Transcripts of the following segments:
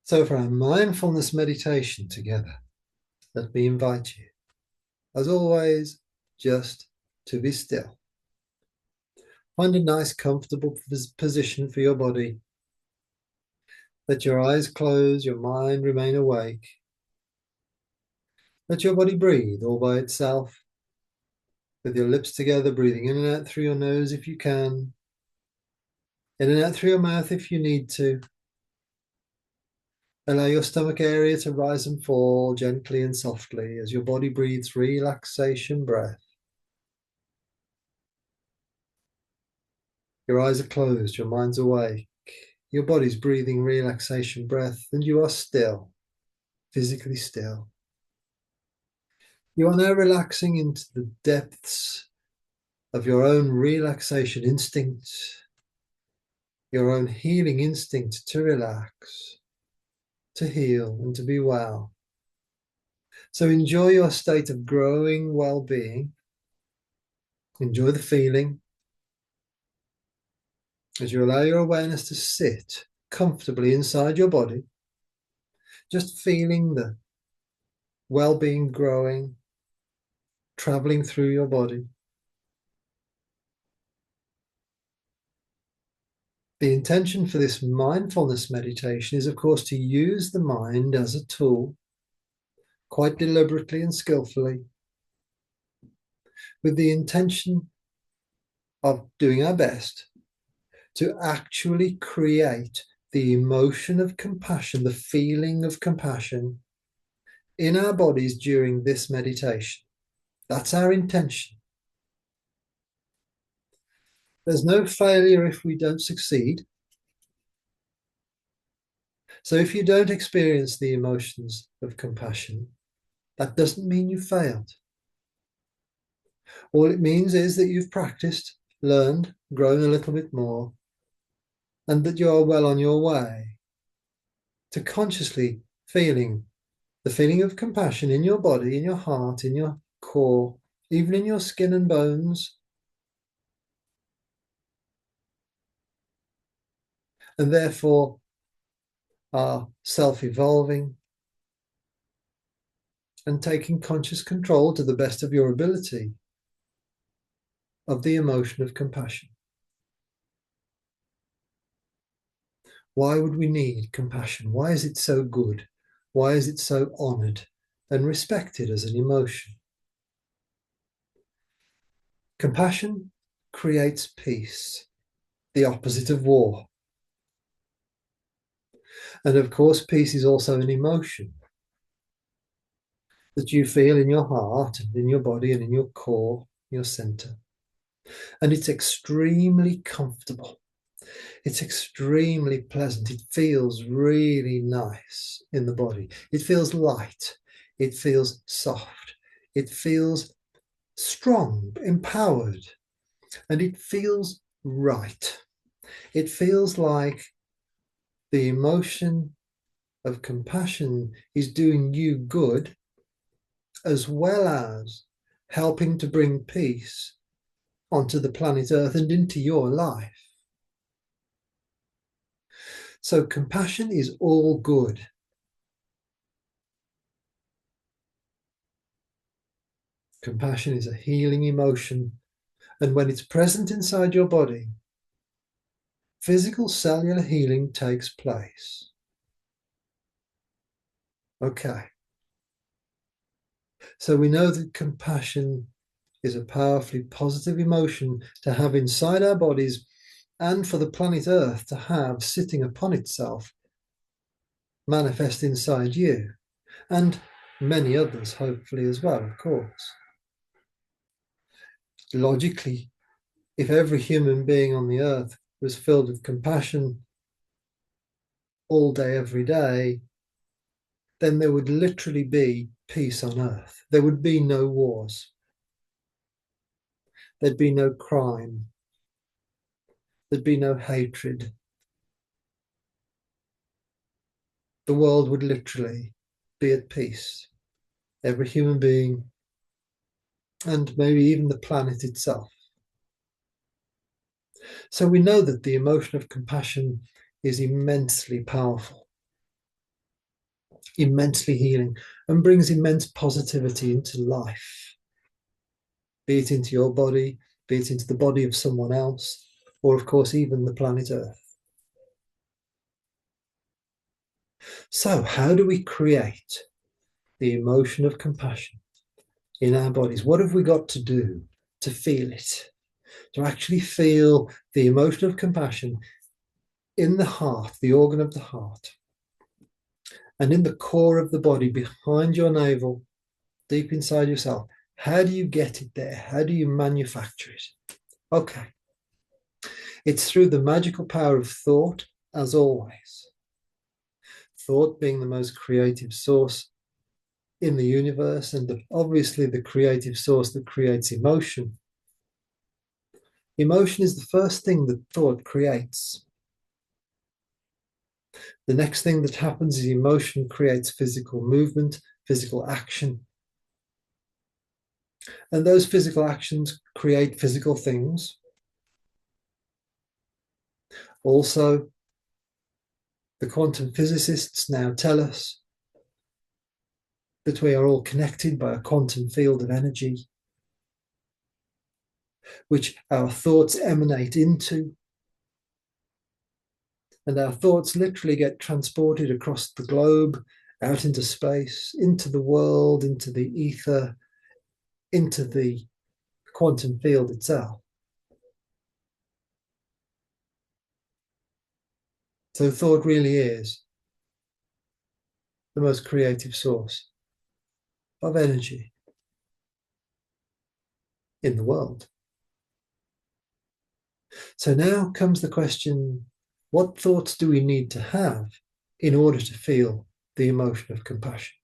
So for our mindfulness meditation together, let me invite you, as always, just to be still. Find a nice, comfortable position for your body. Let your eyes close, your mind remain awake. Let your body breathe all by itself, with your lips together, breathing in and out through your nose if you can, in and out through your mouth if you need to. Allow your stomach area to rise and fall gently and softly as your body breathes relaxation breath. Your eyes are closed, your mind's awake, your body's breathing relaxation breath, and you are still, physically still. You are now relaxing into the depths of your own relaxation instinct, your own healing instinct to relax, to heal, and to be well. So enjoy your state of growing well-being. Enjoy the feeling as you allow your awareness to sit comfortably inside your body, just feeling the well-being growing, traveling through your body. The intention for this mindfulness meditation is, of course, to use the mind as a tool, quite deliberately and skillfully, with the intention of doing our best to actually create the emotion of compassion, the feeling of compassion in our bodies during this meditation. That's our intention. There's no failure if we don't succeed. So if you don't experience the emotions of compassion, that doesn't mean you failed. All it means is that you've practiced, learned, grown a little bit more, and that you are well on your way to consciously feeling the feeling of compassion in your body, in your heart, in your core, even in your skin and bones. And therefore are self-evolving and taking conscious control to the best of your ability of the emotion of compassion. Why would we need compassion? Why is it so good? Why is it so honored and respected as an emotion? Compassion creates peace, the opposite of war. And of course, peace is also an emotion that you feel in your heart and in your body and in your core, your center. And it's extremely comfortable. It's extremely pleasant. It feels really nice in the body. It feels light. It feels soft. It feels strong, empowered, and it feels right. It feels like the emotion of compassion is doing you good, as well as helping to bring peace onto the planet Earth and into your life. So compassion is all good. Compassion is a healing emotion, and when it's present inside your body, physical cellular healing takes place. Okay. So we know that compassion is a powerfully positive emotion to have inside our bodies and for the planet Earth to have sitting upon itself, manifest inside you, and many others, hopefully, as well, of course. Logically, if every human being on the earth was filled with compassion all day, every day, then there would literally be peace on earth. There would be no wars. There'd be no crime. There'd be no hatred. The world would literally be at peace. Every human being, and maybe even the planet itself. So we know that the emotion of compassion is immensely powerful. immensely healing and brings immense positivity into life, be it into your body, be it into the body of someone else, or of course, even the planet Earth. So, how do we create the emotion of compassion in our bodies? What have we got to do to feel it? To actually feel the emotion of compassion in the heart, the organ of the heart, and in the core of the body, behind your navel, deep inside yourself. How do you get it there? How do you manufacture it? Okay. It's through the magical power of thought, as always. Thought being the most creative source in the universe, and obviously the creative source that creates emotion. Emotion is the first thing that thought creates. The next thing that happens is emotion creates physical movement, physical action. And those physical actions create physical things. Also, the quantum physicists now tell us that we are all connected by a quantum field of energy, which our thoughts emanate into. And our thoughts literally get transported across the globe, out into space, into the world, into the ether, into the quantum field itself. So thought really is the most creative source of energy in the world. So now comes the question, what thoughts do we need to have in order to feel the emotion of compassion?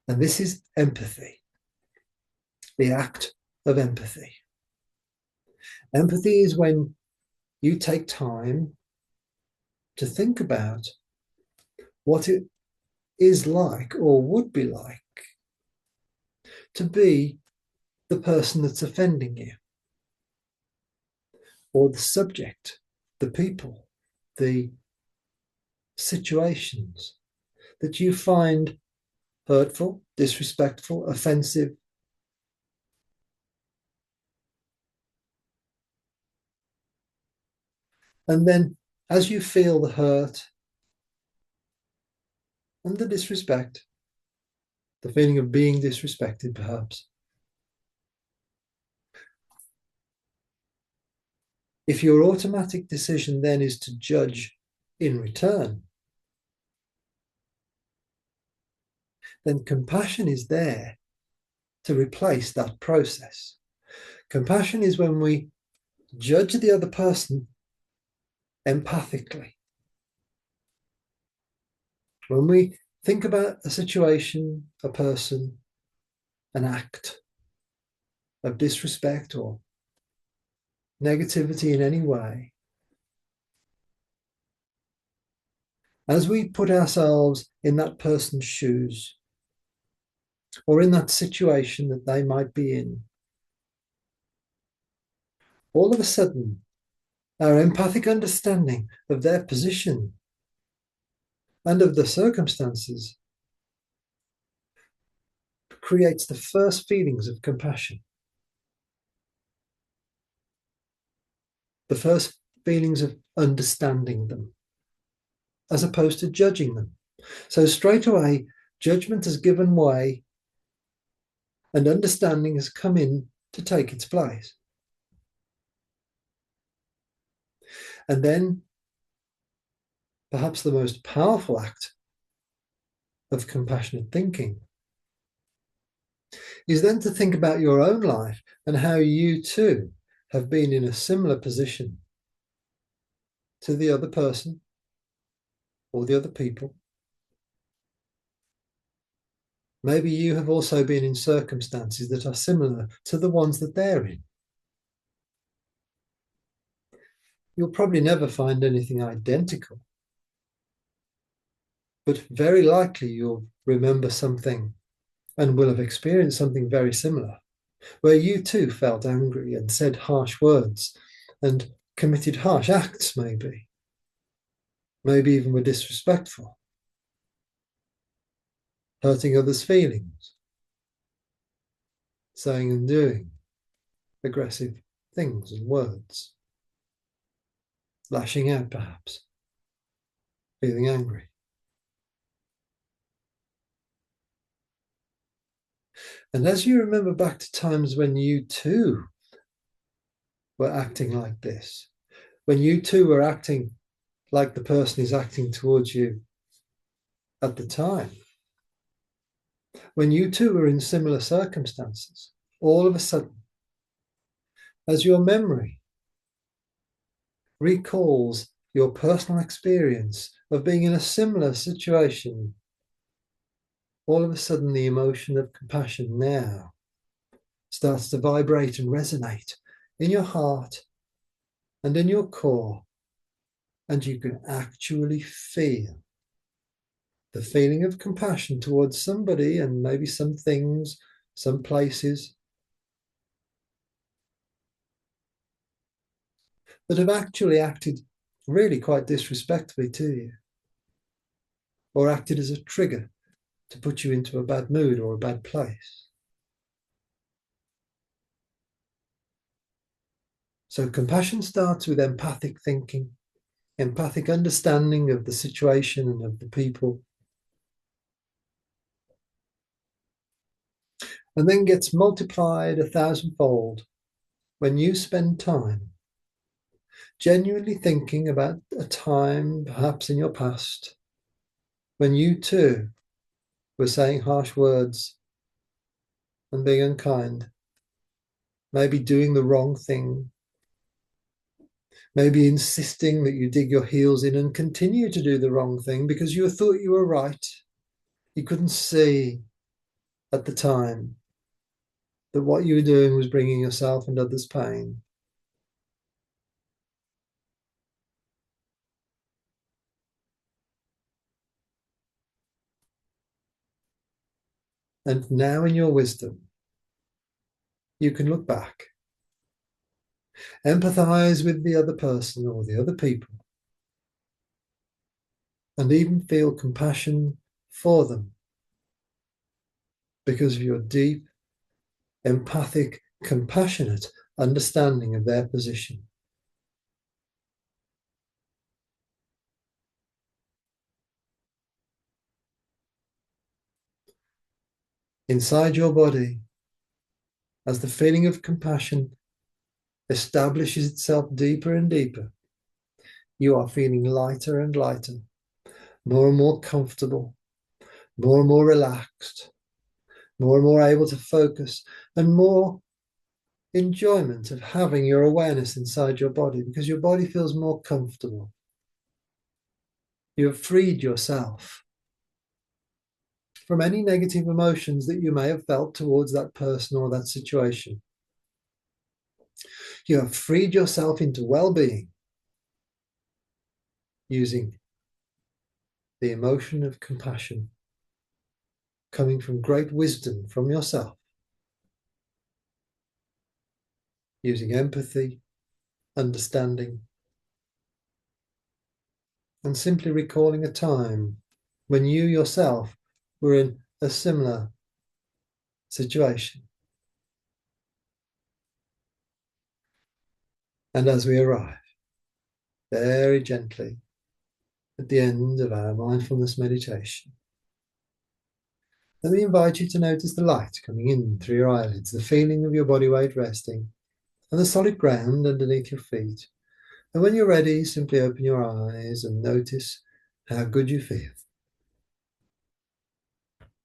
And this is empathy, the act of empathy. Empathy is when you take time to think about what it is like or would be like to be the person that's offending you, or the subject, the people, the situations that you find hurtful, disrespectful, offensive. And then as you feel the hurt and the disrespect, the feeling of being disrespected perhaps, if your automatic decision then is to judge in return, then compassion is there to replace that process. Compassion is when we judge the other person empathically. When we think about a situation, a person, an act of disrespect or negativity in any way, as we put ourselves in that person's shoes or in that situation that they might be in, all of a sudden, our empathic understanding of their position and of the circumstances creates the first feelings of compassion, the first feelings of understanding them, as opposed to judging them. So straight away, judgment has given way and understanding has come in to take its place. And then perhaps the most powerful act of compassionate thinking is then to think about your own life and how you too have been in a similar position to the other person or the other people. Maybe you have also been in circumstances that are similar to the ones that they're in. You'll probably never find anything identical, but very likely you'll remember something and will have experienced something very similar, where you too felt angry and said harsh words and committed harsh acts, maybe. maybe even were disrespectful, hurting others' feelings, saying and doing aggressive things and words, lashing out perhaps, feeling angry. And as you remember back to times when you too were acting like this, when you too were acting like the person is acting towards you at the time, when you too were in similar circumstances, all of a sudden, as your memory recalls your personal experience of being in a similar situation, all of a sudden the emotion of compassion now starts to vibrate and resonate in your heart and in your core, and you can actually feel the feeling of compassion towards somebody and maybe some things, some places that have actually acted really quite disrespectfully to you, or acted as a trigger to put you into a bad mood or a bad place. So compassion starts with empathic thinking, empathic understanding of the situation and of the people, and then gets multiplied 1,000-fold when you spend time genuinely thinking about a time, perhaps in your past, when you too were saying harsh words and being unkind, maybe doing the wrong thing, maybe insisting that you dig your heels in and continue to do the wrong thing because you thought you were right. You couldn't see at the time that what you were doing was bringing yourself and others pain. And now, in your wisdom, you can look back, empathize with the other person or the other people, and even feel compassion for them because of your deep, empathic, compassionate understanding of their position. Inside your body, as the feeling of compassion establishes itself deeper and deeper, you are feeling lighter and lighter, more and more comfortable, more and more relaxed, more and more able to focus, and more enjoyment of having your awareness inside your body because your body feels more comfortable. You have freed yourself from any negative emotions that you may have felt towards that person or that situation. You have freed yourself into well-being using the emotion of compassion coming from great wisdom from yourself, using empathy, understanding, and simply recalling a time when you yourself were in a similar situation. And as we arrive very gently at the end of our mindfulness meditation, let me invite you to notice the light coming in through your eyelids, the feeling of your body weight resting, and the solid ground underneath your feet. And when you're ready, simply open your eyes and notice how good you feel.